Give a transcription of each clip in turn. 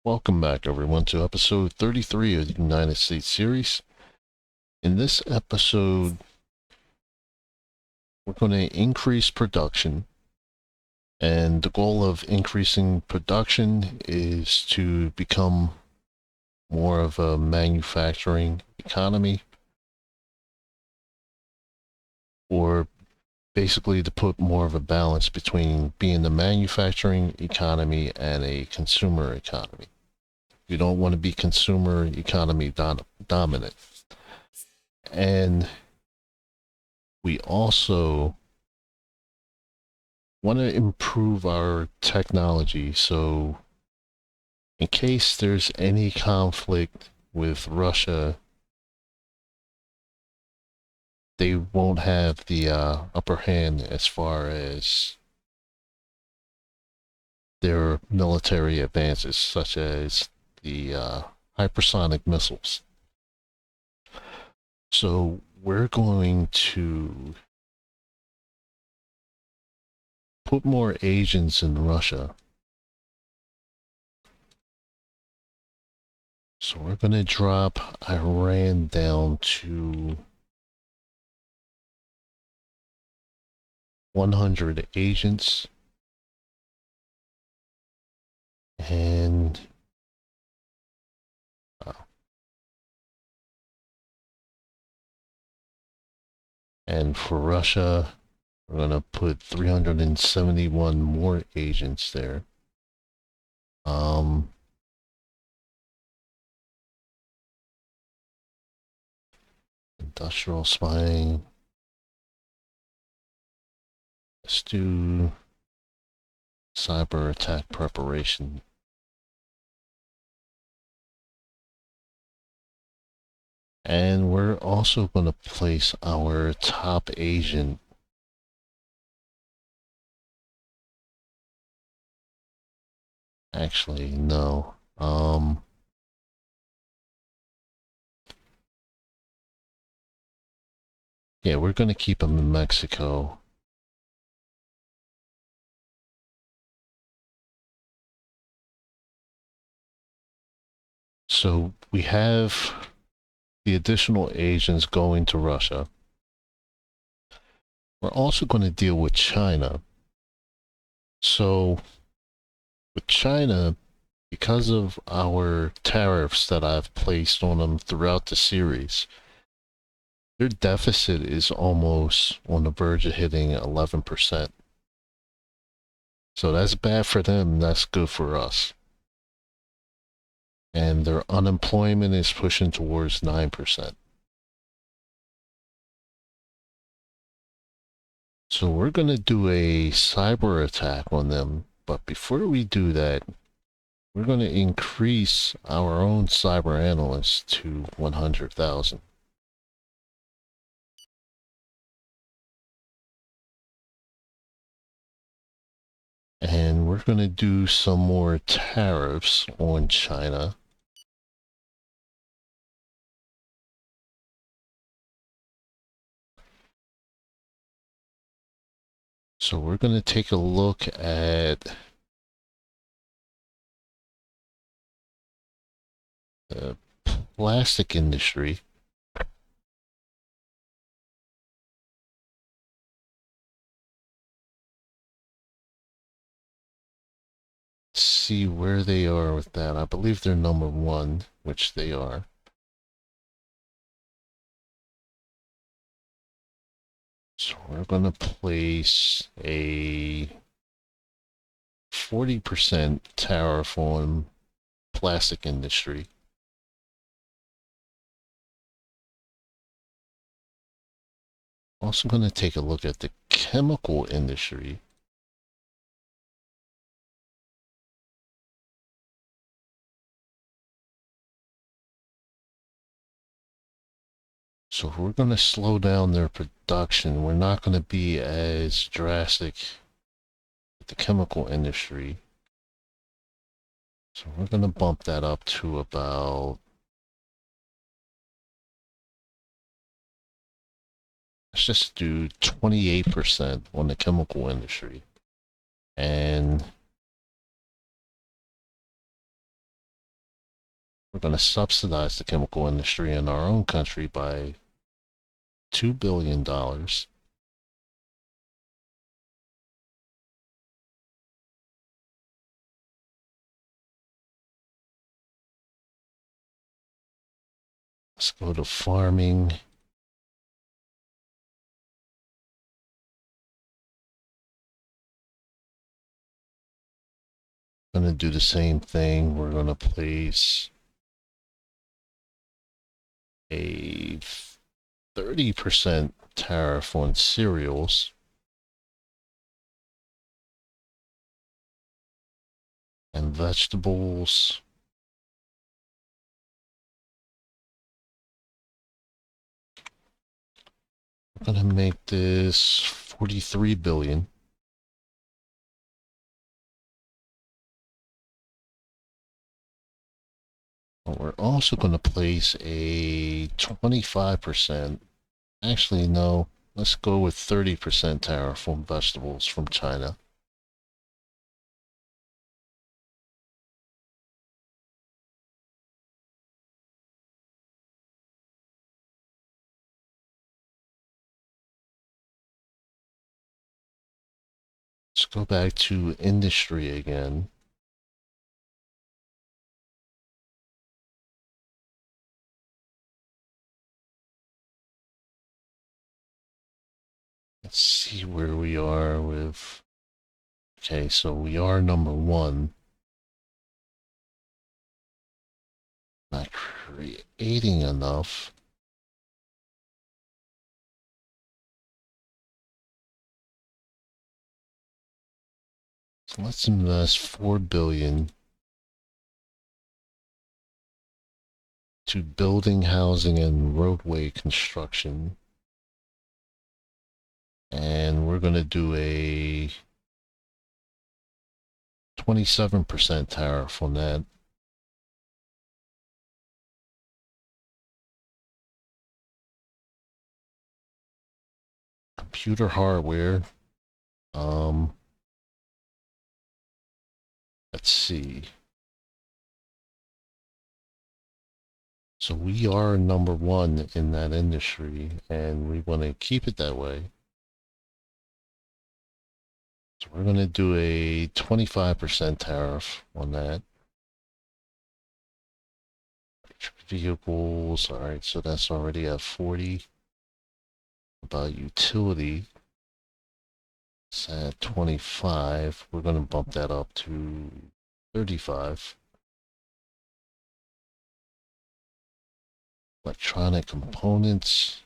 Welcome back, everyone, to episode 33 of the United States series. In this episode, we're going to increase production. And the goal of increasing production is to become more of a manufacturing economy, or basically to put more of a balance between being a manufacturing economy and a consumer economy. We don't want to be consumer economy dominant. And we also want to improve our technology, so in case there's any conflict with Russia, they won't have the upper hand as far as their military advances, such as the hypersonic missiles. So we're going to put more agents in Russia. So we're going to drop Iran down to 100 agents. And for Russia, we're going to put 371 more agents there. Industrial spying. Let's do cyber attack preparation. And we're also going to place our top agent actually, no. Yeah, we're going to keep him in Mexico. So we have the additional agents going to Russia. We're also going to deal with China. So with China, because of our tariffs that I've placed on them throughout the series, their deficit is almost on the verge of hitting 11%. So that's bad for them, that's good for us. And their unemployment is pushing towards 9%. So we're going to do a cyber attack on them, but before we do that, we're going to increase our own cyber analysts to 100,000. And we're going to do some more tariffs on China. So we're going to take a look at the plastic industry. See where they are with that. I believe they're number 1, which they are. So we're going to place a 40% tariff on plastic industry. Also going to take a look at the chemical industry. So if we're going to slow down their production, we're not going to be as drastic with the chemical industry. So we're going to bump that up to about, let's just do 28% on the chemical industry. And We're going to subsidize the chemical industry in our own country by $2 billion. Let's go to farming. Going to do the same thing. We're going to place a 30% tariff on cereals and vegetables. We're going to make this 43 billion. But we're also going to place a 25%. Actually, no. Let's go with 30% tariff on vegetables from China. Let's go back to industry again. Let's see where we are with... Okay, so we are number one. Not creating enough. So let's invest 4 billion to building, housing, and roadway construction. And we're going to do a 27% tariff on that. Computer hardware. Let's see. So we are number one in that industry, and we want to keep it that way. So we're going to do a 25% tariff on that. Vehicles, all right, so that's already at 40. About utility, it's at 25. We're going to bump that up to 35. Electronic components.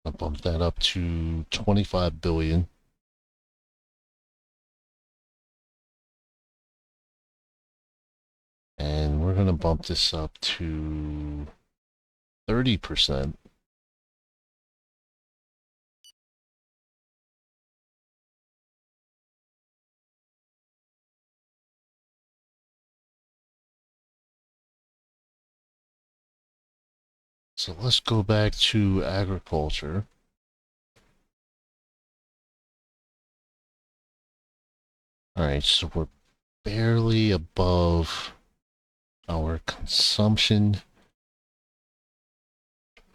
I'll bump that up to 25 billion. And we're going to bump this up to 30%. So let's go back to agriculture. All right, so we're barely above our consumption.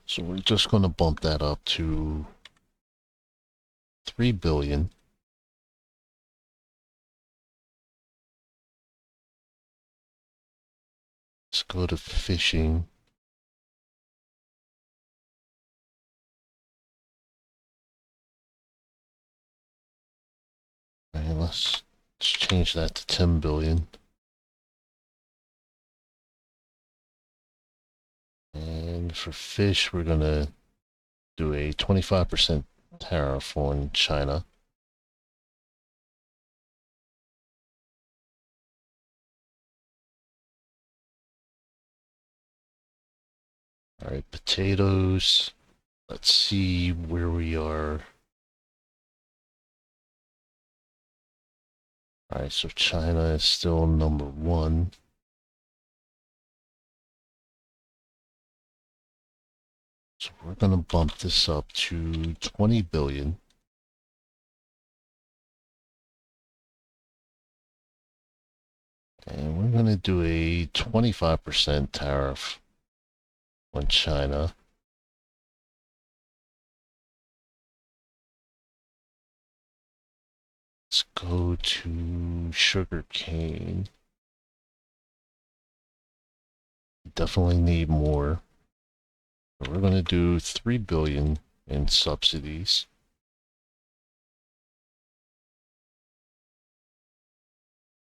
So we're just going to bump that up to 3 billion. Let's go to fishing. All right, let's change that to 10 billion. And for fish, we're going to do a 25% tariff on China. All right, potatoes. Let's see where we are. All right, so China is still number one. So we're going to bump this up to 20 billion. And we're going to do a 25% tariff on China. Let's go to sugar cane. Definitely need more. But we're going to do 3 billion in subsidies.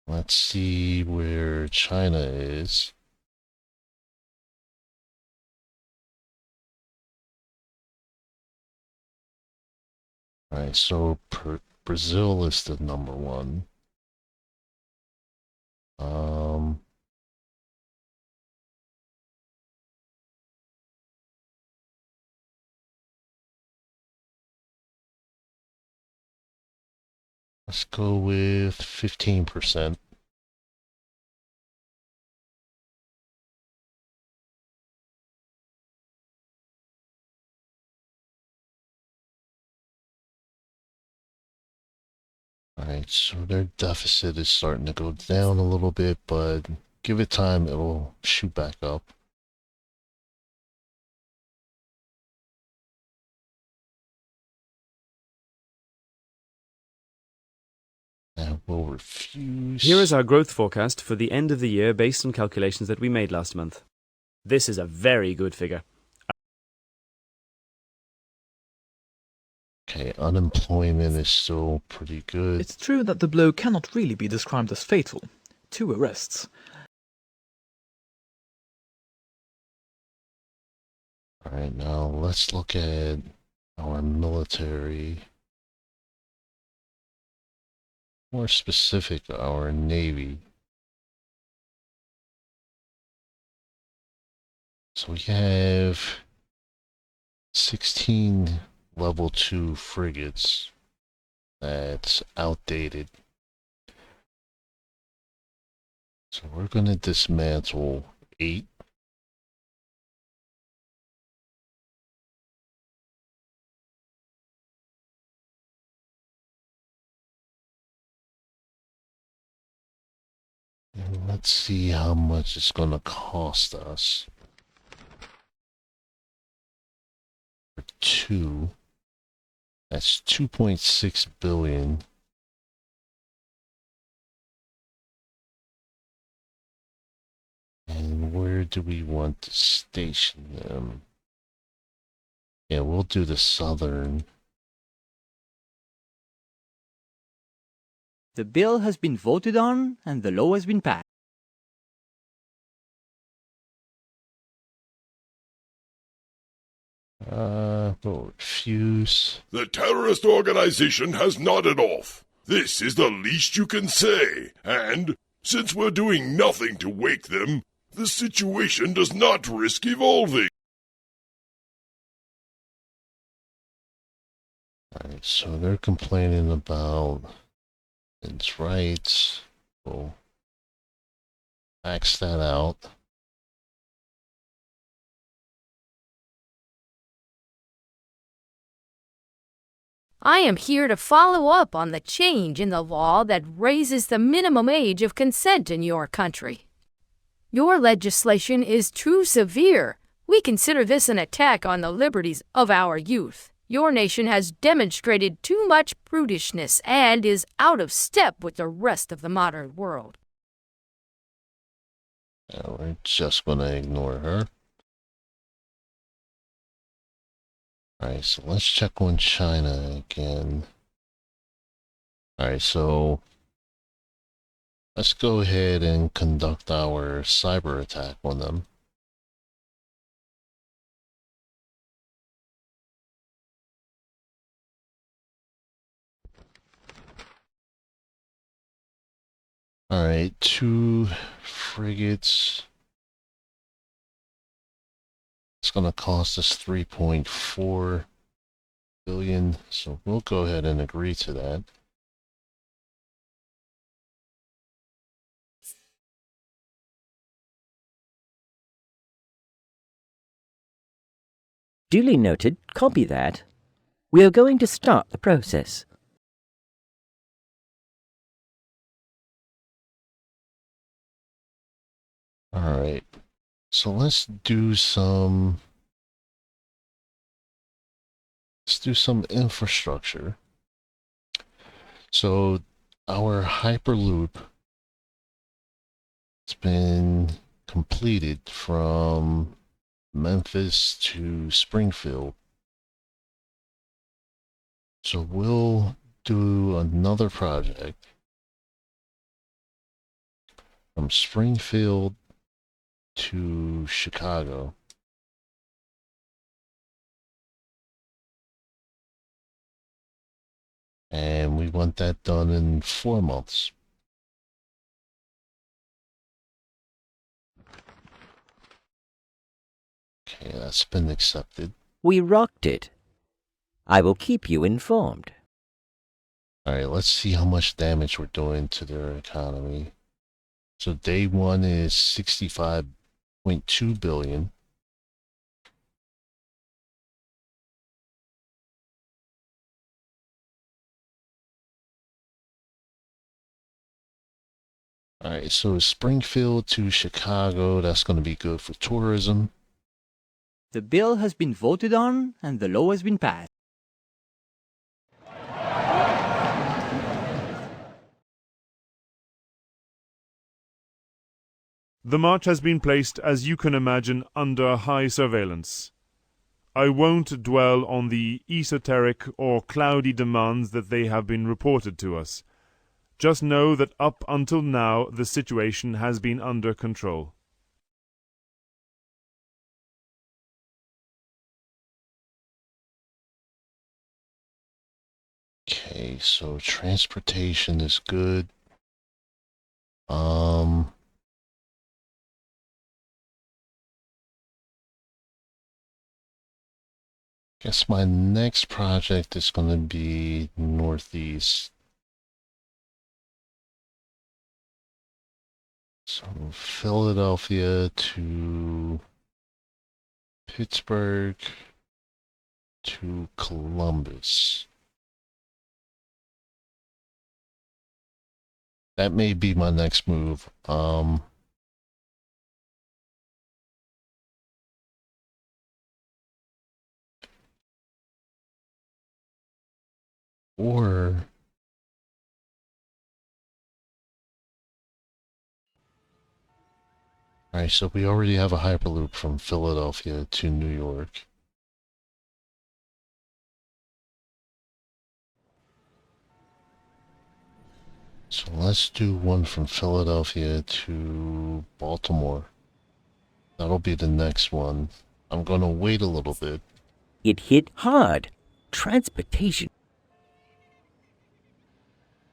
Let's see where China is. Alright, so Brazil is the number one. Let's go with 15%. Alright, so their deficit is starting to go down a little bit, but give it time, it'll shoot back up. And we'll refuse. Here is our growth forecast for the end of the year based on calculations that we made last month. This is a very good figure. Okay, unemployment is still pretty good. It's true that the blow cannot really be described as fatal. 2 arrests. Alright, now let's look at our military. More specific, our Navy. So we have 16 level 2 frigates. That's outdated. So we're going to dismantle 8. And let's see how much it's going to cost us. For 2, that's 2.6 billion. And where do we want to station them? Yeah, we'll do the southern. The bill has been voted on and the law has been passed. We'll refuse. The terrorist organization has nodded off. This is the least you can say, and since we're doing nothing to wake them, the situation does not risk evolving. Alright, so they're complaining about its rights. We'll max that out. I am here to follow up on the change in the law that raises the minimum age of consent in your country. Your legislation is too severe. We consider this an attack on the liberties of our youth. Your nation has demonstrated too much prudishness and is out of step with the rest of the modern world. We're just gonna ignore her. Alright, so let's check on China again. Alright, so let's go ahead and conduct our cyber attack on them. Alright, 2 frigates. It's going to cost us 3.4 billion, so we'll go ahead and agree to that. Duly noted. Copy that. We are going to start the process. Alright. So let's do some infrastructure. So our Hyperloop has been completed from Memphis to Springfield. So we'll do another project from Springfield to Chicago. And we want that done in 4 months. Okay, that's been accepted. We rocked it. I will keep you informed. Alright, let's see how much damage we're doing to their economy. So day one is 65.2 billion. Alright, so Springfield to Chicago, that's going to be good for tourism. The bill has been voted on and the law has been passed. The march has been placed, as you can imagine, under high surveillance. I won't dwell on the esoteric or cloudy demands that they have been reported to us. Just know that up until now the situation has been under control. Okay, so transportation is good. Guess my next project is going to be Northeast. So Philadelphia to Pittsburgh to Columbus. That may be my next move. Or alright, so we already have a Hyperloop from Philadelphia to New York. So let's do one from Philadelphia to Baltimore. That'll be the next one. I'm gonna wait a little bit. It hit hard. Transportation.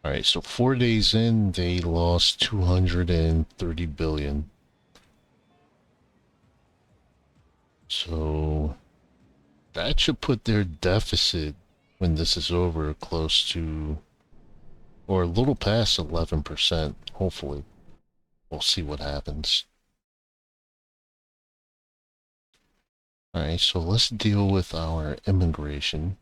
Alright, so 4 days in, they lost 230 billion. So that should put their deficit when this is over close to, or a little past 11%, hopefully. We'll see what happens. Alright, so let's deal with our immigration.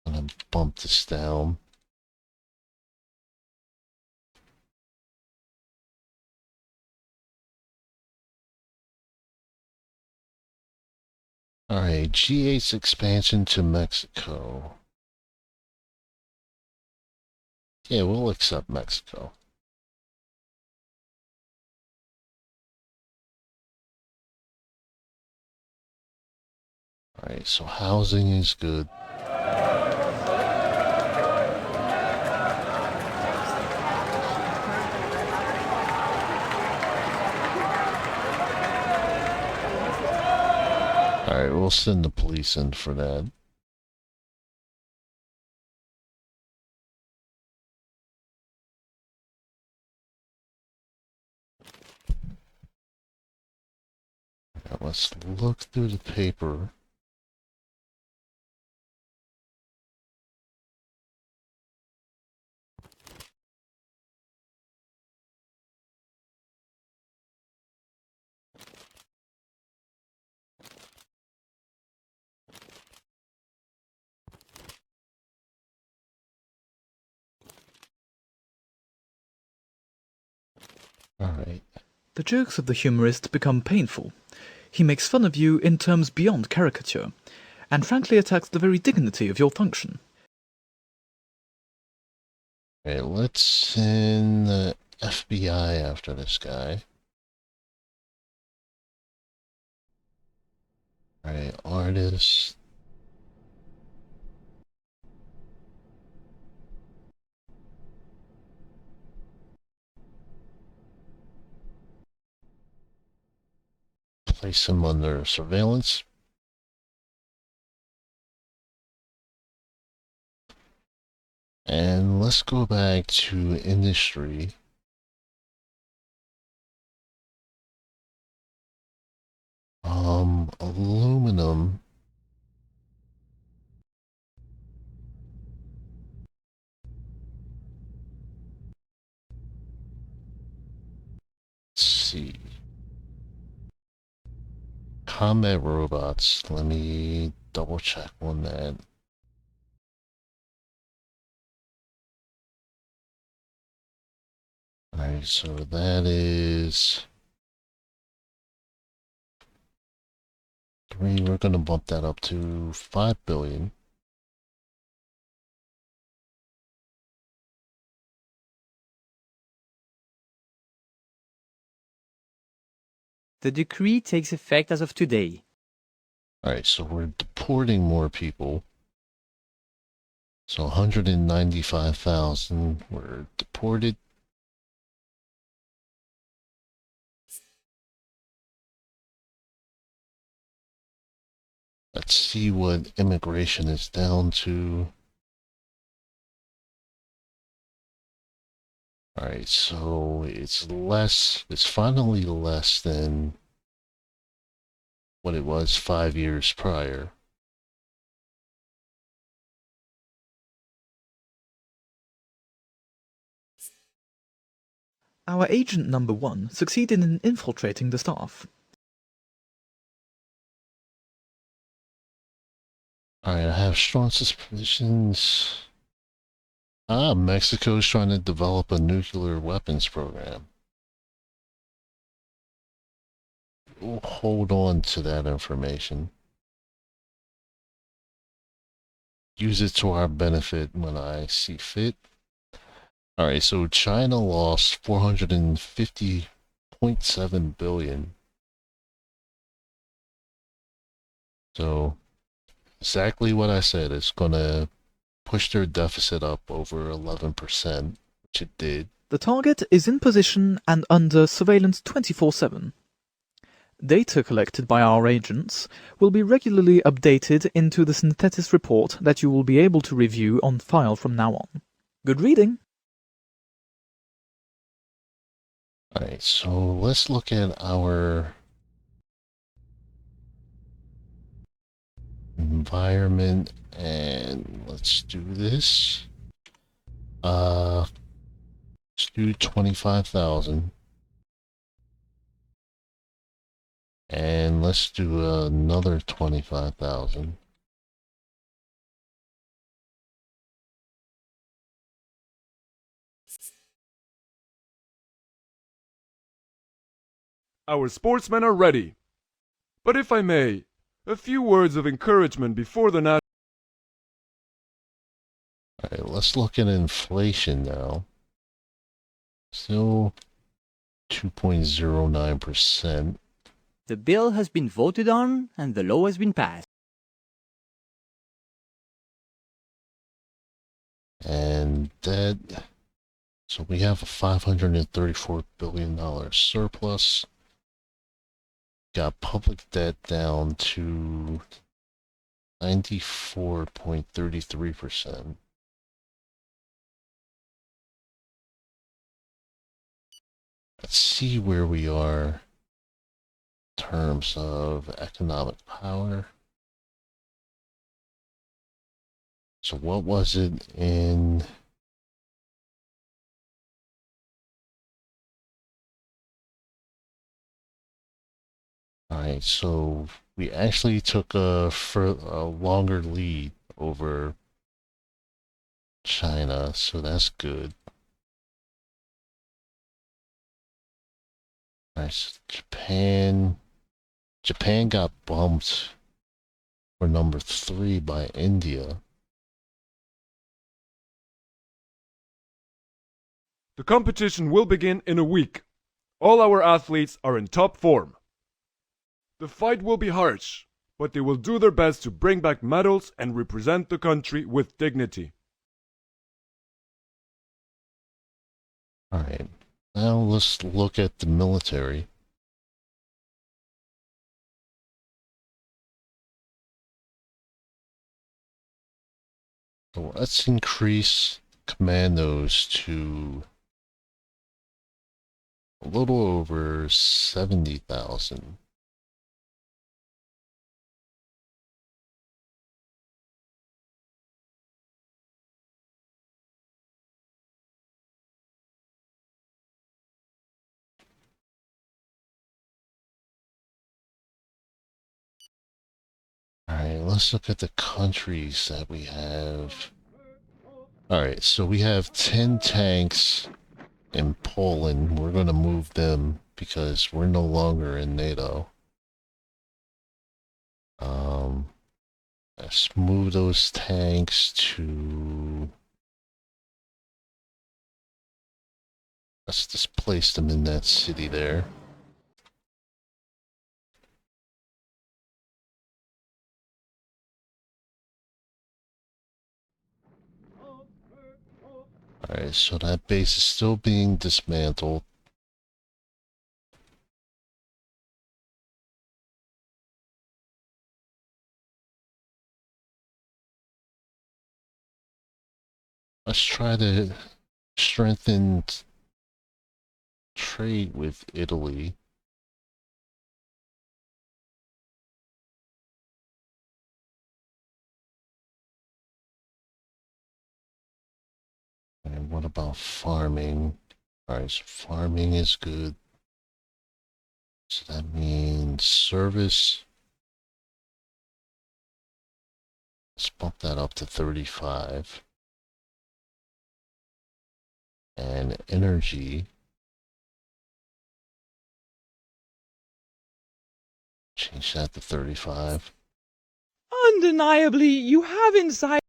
I'm gonna bump this down. Alright, G8's expansion to Mexico. Yeah, we'll accept Mexico. Alright, so housing is good. Alright, we'll send the police in for that. Now let's look through the paper. Alright. The jokes of the humorist become painful. He makes fun of you in terms beyond caricature, and frankly attacks the very dignity of your function. Alright, let's send the FBI after this guy. Alright, artist. Place him under surveillance. And let's go back to industry. Aluminum. Let's see. Combat robots. Let me double check on that. Alright, so that is 3. We're gonna bump that up to 5 billion. The decree takes effect as of today. Alright, so we're deporting more people. So 195,000 were deported. Let's see what immigration is down to. Alright, so it's finally less than what it was 5 years prior. Our agent number 1 succeeded in infiltrating the staff. Alright, I have strong suspicions. Mexico's trying to develop a nuclear weapons program. We'll hold on to that information. Use it to our benefit when I see fit. Alright, so China lost 450.7 billion. So, exactly what I said. It's gonna push their deficit up over 11%, which it did. The target is in position and under surveillance 24/7. Data collected by our agents will be regularly updated into the synthesis report that you will be able to review on file from now on. Good reading! Alright, so let's look at our environment and let's do this. Let's do 25,000. And let's do another 25,000. Our sportsmen are ready. But if I may, a few words of encouragement before the national. Alright, let's look at inflation now. Still 2.09%. The bill has been voted on and the law has been passed. And that, so we have a $534 billion surplus. Got public debt down to 94.33%. Let's see where we are in terms of economic power. So what was it in... Alright, so we actually took a longer lead over China, so that's good. Alright, so Japan got bumped for number 3 by India. The competition will begin in a week. All our athletes are in top form. The fight will be harsh, but they will do their best to bring back medals and represent the country with dignity. Alright, now let's look at the military. So let's increase commandos to a little over 70,000. Alright, let's look at the countries that we have. Alright, so we have 10 tanks in Poland. We're going to move them because we're no longer in NATO. Let's move those tanks to... Let's just place them in that city there. Alright, so that base is still being dismantled. Let's try to strengthen trade with Italy. And what about farming? Alright, so farming is good. So that means service. Let's bump that up to 35. And energy. Change that to 35. Undeniably, you have inside.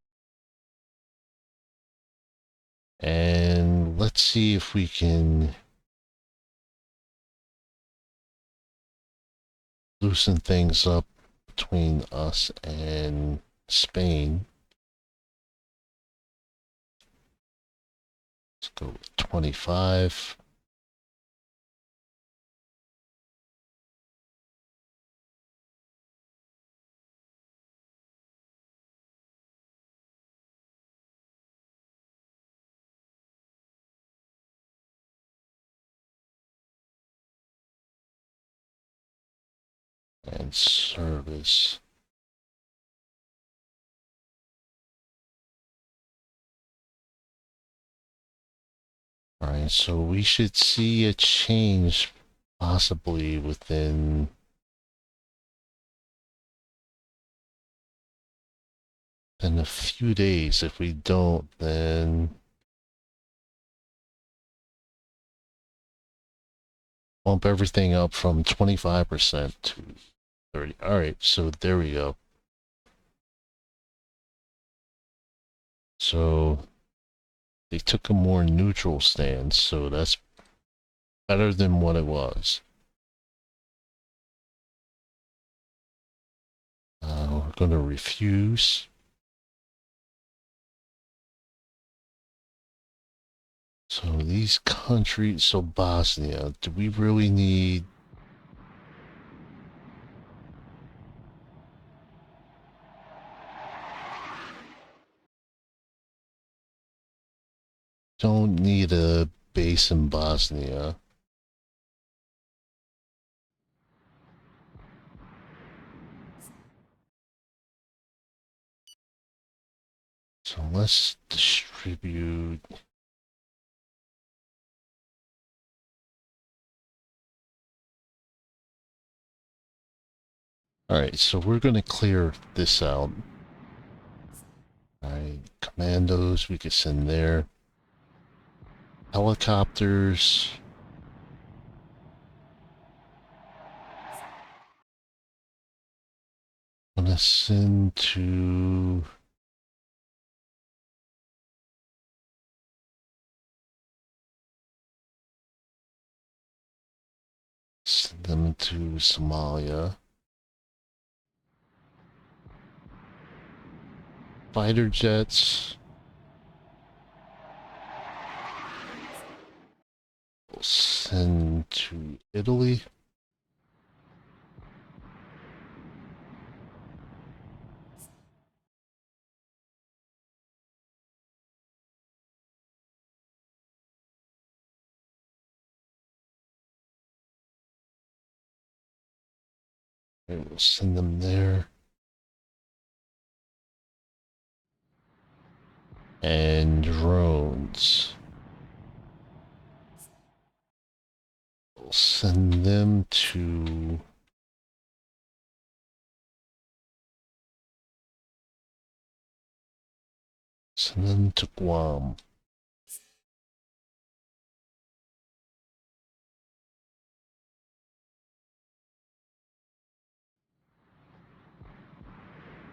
And let's see if we can loosen things up between us and Spain. Let's go with 25. And service. Alright, so we should see a change possibly within a few days. If we don't, then bump everything up from 25% to 30. Alright, so there we go. So they took a more neutral stance, so that's better than what it was. We're going to refuse. So these countries, so Bosnia, do we really need... Don't need a base in Bosnia. So let's distribute... Alright, so we're going to clear this out. Alright, commandos we could send there. Helicopters. gonna send to send them to Somalia. Fighter jets. We'll send to Italy. Okay, we'll send them there. And drones. We'll send them to Guam.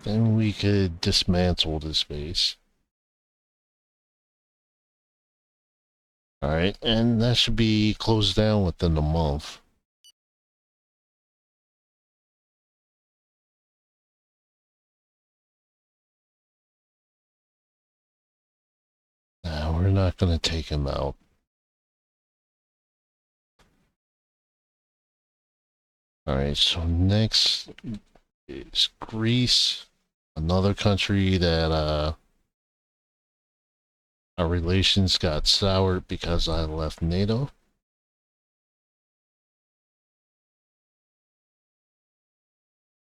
Then we could dismantle this base. Alright, and that should be closed down within a month. Nah, we're not gonna take him out. Alright, so next is Greece, another country that our relations got soured because I left NATO.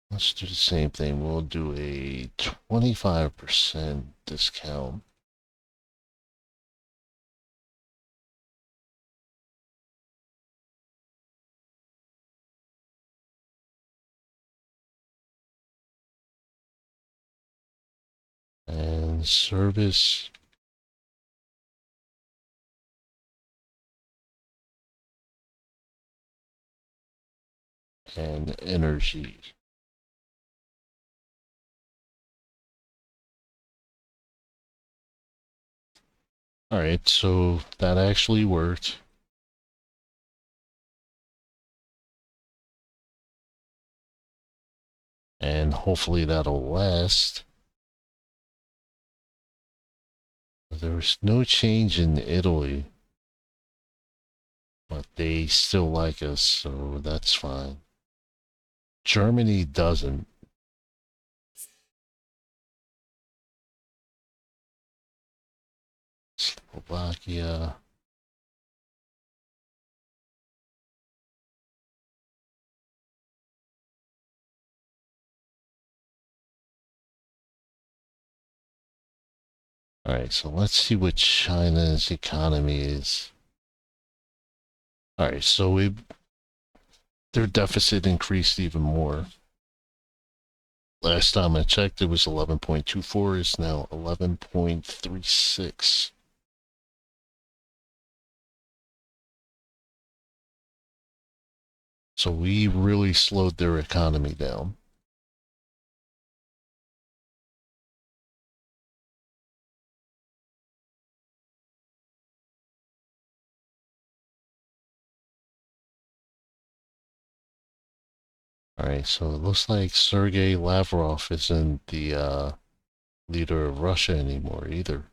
Let's do the same thing. We'll do a 25% discount. And service. And energy. Alright, so that actually worked. And hopefully that'll last. There was no change in Italy, but they still like us, so that's fine. Germany doesn't. Slovakia. Alright, so let's see what China's economy is. Alright, so their deficit increased even more. Last time I checked, it was 11.24. It's now 11.36. So we really slowed their economy down. Alright, so it looks like Sergei Lavrov isn't the leader of Russia anymore either.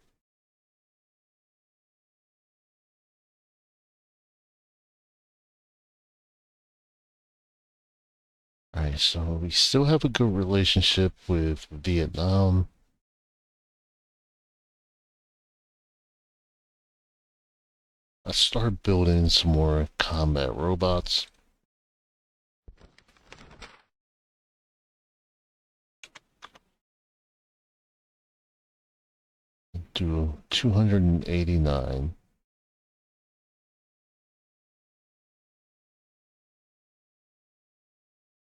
Alright, so we still have a good relationship with Vietnam. Let's start building some more combat robots. Do 289.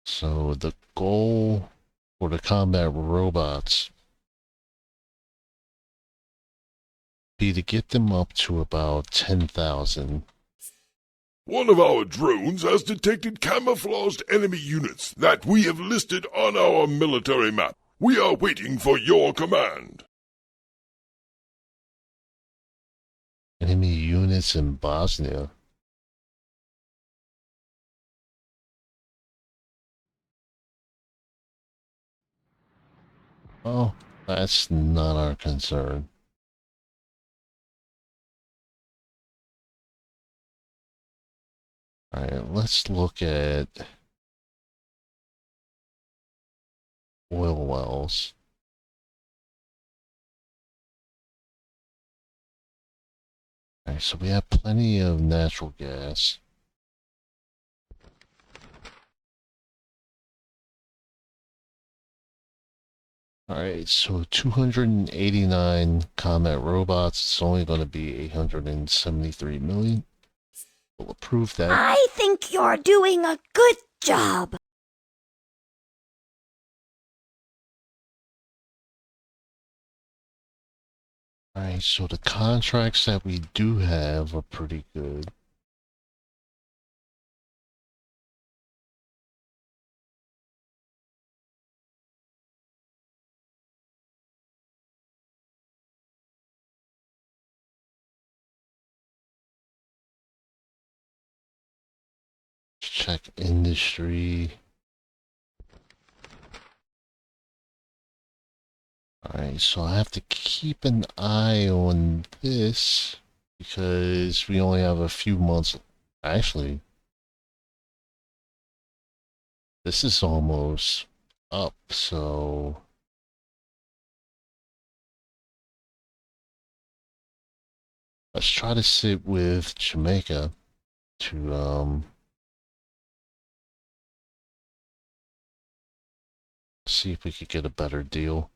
So the goal for the combat robots be to get them up to about 10,000. One of our drones has detected camouflaged enemy units that we have listed on our military map. We are waiting for your command. Enemy units in Bosnia. Oh, that's not our concern. Alright, let's look at oil wells. Alright, so we have plenty of natural gas. Alright, so 289 combat robots. It's only going to be 873 million. We'll approve that. I think you're doing a good job. Alright, so the contracts that we do have are pretty good. Check industry. Alright, so I have to keep an eye on this because we only have a few months. Actually, this is almost up, so let's try to sit with Jamaica to see if we could get a better deal.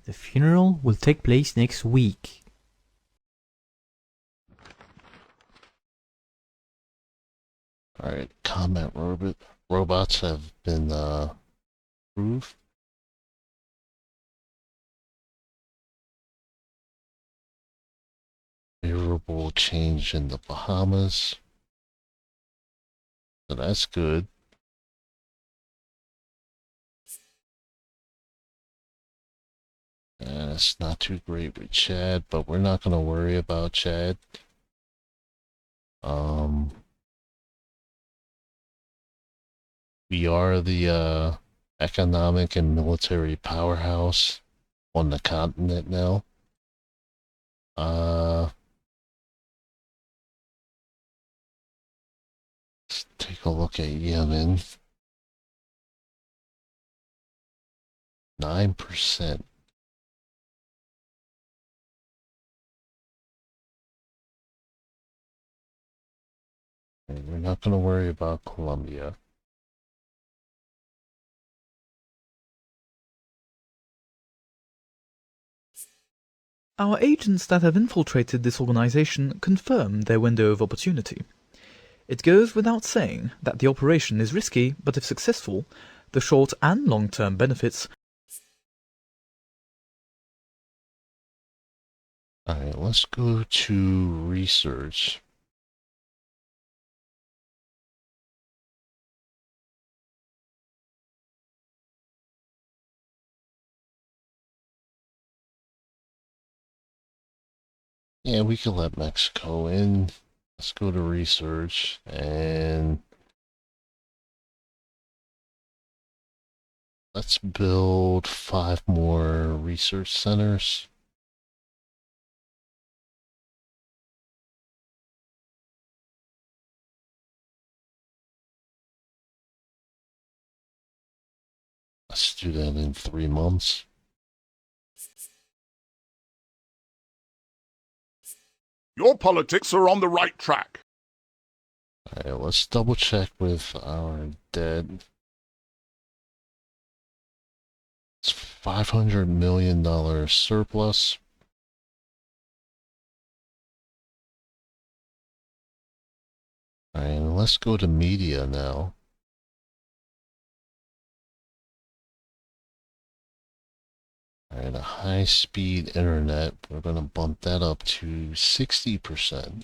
The funeral will take place next week. Alright, combat robots have been approved. Favorable change in the Bahamas. So that's good. And it's not too great with Chad, but we're not going to worry about Chad. We are the economic and military powerhouse on the continent now. Let's take a look at Yemen. 9%. We're not going to worry about Colombia. Our agents that have infiltrated this organization confirm their window of opportunity. It goes without saying that the operation is risky, but if successful, the short and long-term benefits. Alright, let's go to research. Yeah, we can let Mexico in. Let's go to research and let's build 5 more research centers. Let's do that in 3 months. Your politics are on the right track. Alright, let's double check with our debt. It's $500 million surplus. Alright, and let's go to media now. Alright, a high-speed internet, we're going to bump that up to 60%.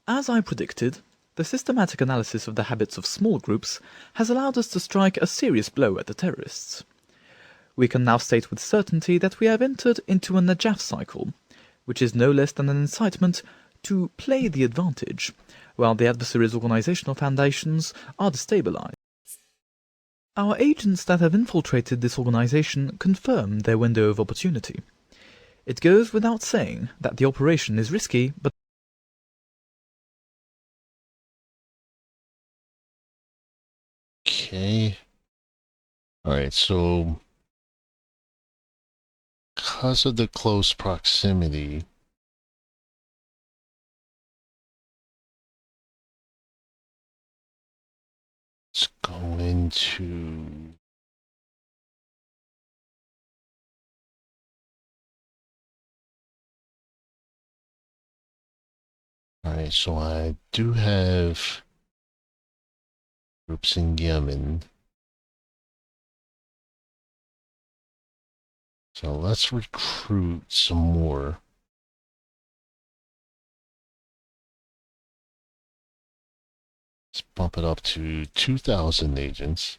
As I predicted, the systematic analysis of the habits of small groups has allowed us to strike a serious blow at the terrorists. We can now state with certainty that we have entered into a Najaf cycle, which is no less than an incitement to play the advantage, while the adversary's organizational foundations are destabilized. Our agents that have infiltrated this organization confirm their window of opportunity. It goes without saying that the operation is risky, but Okay. Alright, so because of the close proximity, let's go into alright, so I do have groups in Yemen. So let's recruit some more. Let's bump it up to 2,000 agents.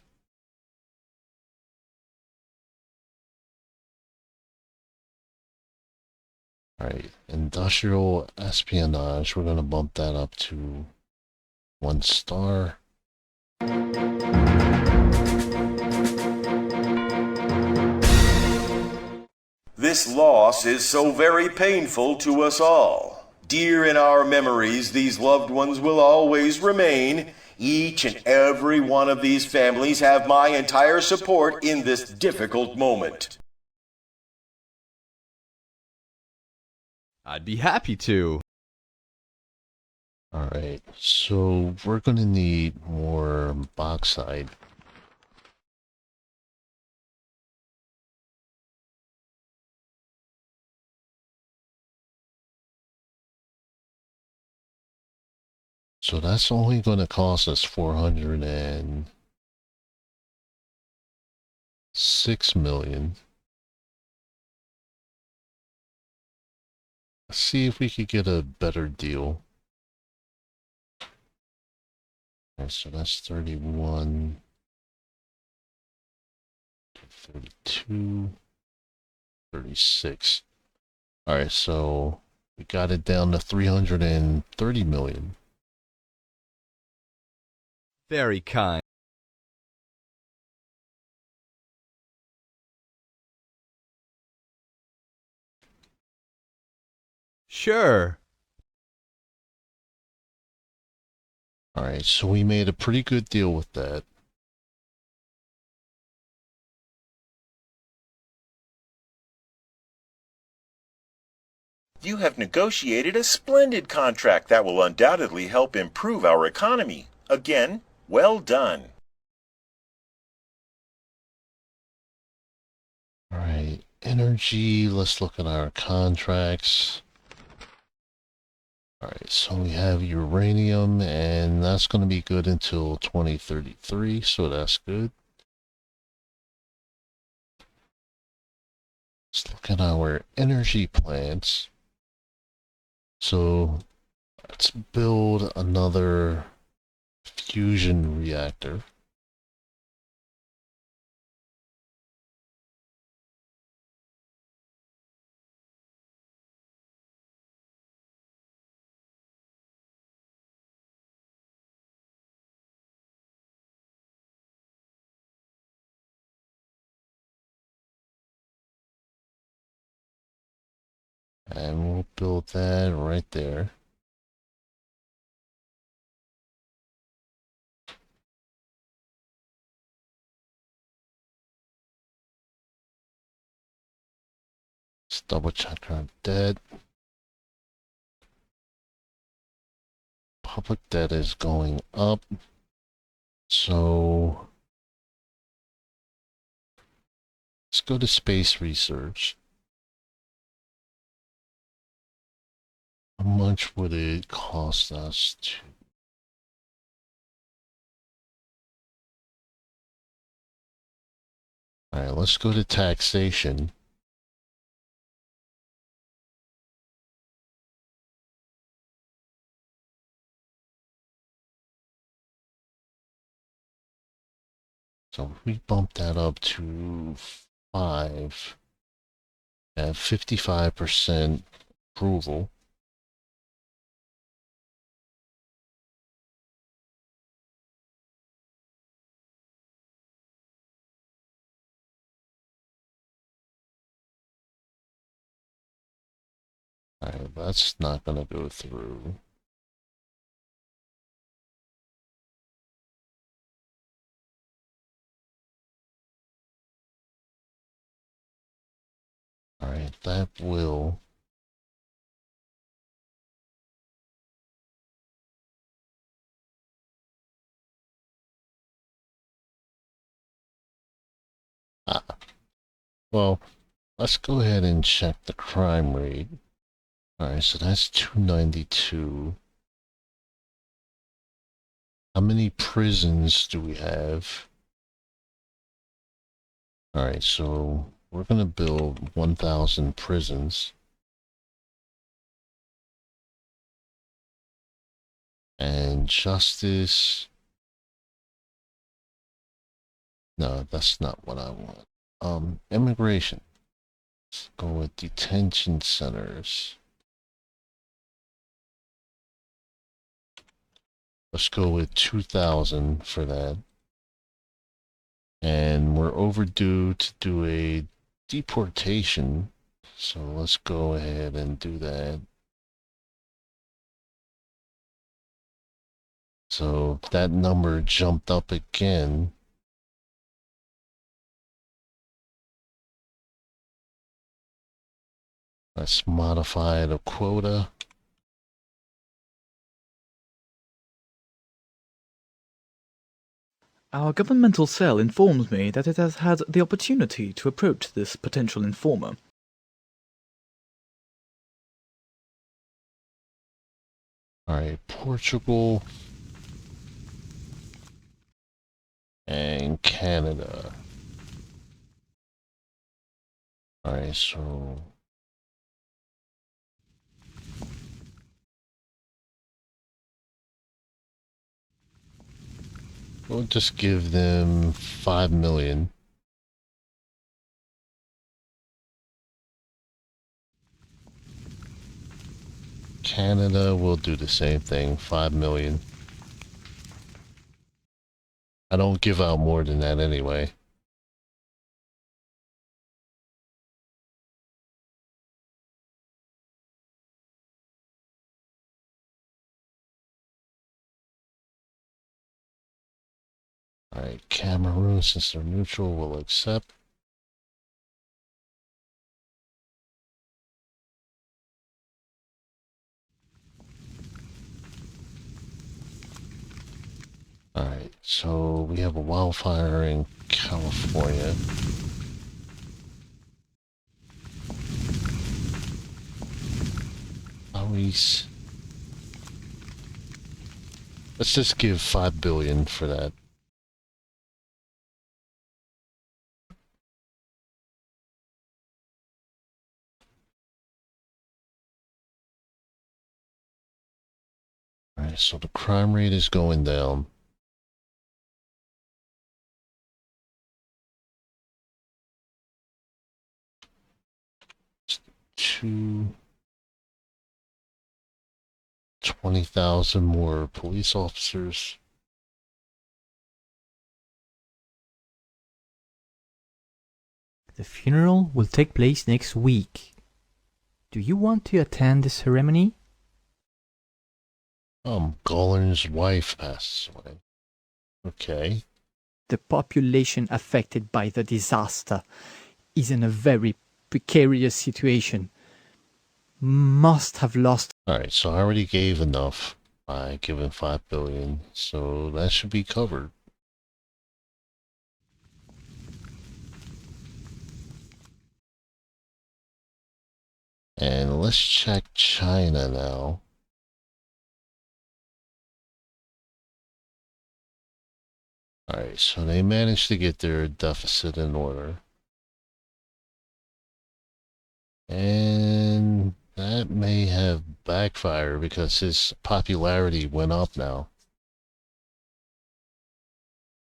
Alright, industrial espionage, we're gonna bump that up to 1 star. This loss is so very painful to us all. Dear in our memories, these loved ones will always remain. Each and every one of these families have my entire support in this difficult moment. I'd be happy to. Alright, so we're gonna need more bauxite. So that's only gonna cost us 406 million. Let's see if we could get a better deal. Alright, so that's 31, 32, 36. Alright, so we got it down to 330 million. Very kind. Sure. Alright, so we made a pretty good deal with that. You have negotiated a splendid contract that will undoubtedly help improve our economy. Again, well done. Alright, energy, let's look at our contracts. Alright, so we have uranium, and that's going to be good until 2033, so that's good. Let's look at our energy plants. So let's build another fusion reactor. And we'll build that right there. Let's double check our debt. Public debt is going up. So let's go to space research. How much would it cost us to Alright, let's go to taxation. So if we bump that up to 5, at 55% approval. Alright, that's not gonna go through. Alright, that will. Well, let's go ahead and check the crime rate. Alright, so that's 292. How many prisons do we have? Alright, so we're gonna build 1,000 prisons. And justice. No, that's not what I want. Immigration. Let's go with detention centers. Let's go with 2,000 for that. And we're overdue to do a deportation. So let's go ahead and do that. So that number jumped up again. Let's modify the quota. Our governmental cell informs me that it has had the opportunity to approach this potential informer. Alright, Portugal and Canada. Alright, so we'll just give them 5 million. Canada will do the same thing, 5 million. I don't give out more than that anyway. Alright, Cameroon, since they're neutral, will accept. Alright, so we have a wildfire in California. Always. Let's just give 5 billion for that. Alright, so the crime rate is going down. To 20,000 more police officers. The funeral will take place next week. Do you want to attend the ceremony? Golan's wife passed away. Okay. The population affected by the disaster is in a very precarious situation. Must have lost. Alright, so I already gave enough by giving 5 billion, so that should be covered. And let's check China now. Alright, so they managed to get their deficit in order. And that may have backfired because his popularity went up now.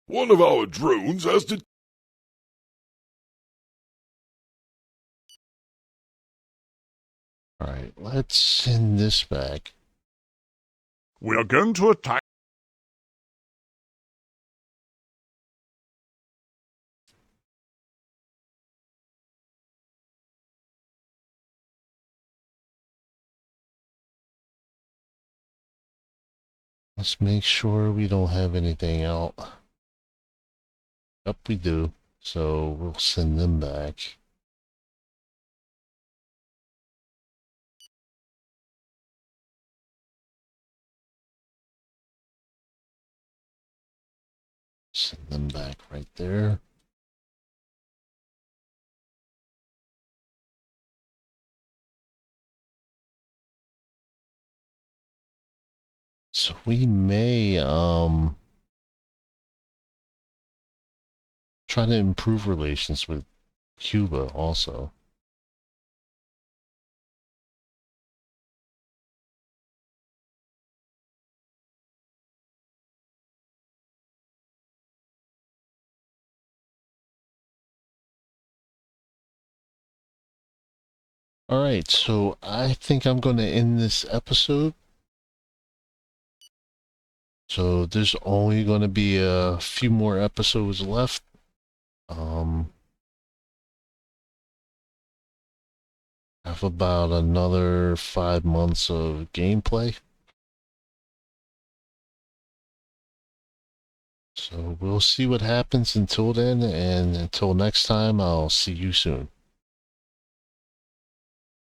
One of our drones has to... Alright, let's send this back. We are going to attack. Let's make sure we don't have anything out. Yep, we do. So we'll send them back. Send them back right there. So we may try to improve relations with Cuba also. Alright, so I think I'm going to end this episode. So there's only going to be a few more episodes left. Have about another 5 months of gameplay. So we'll see what happens until then, and until next time, I'll see you soon.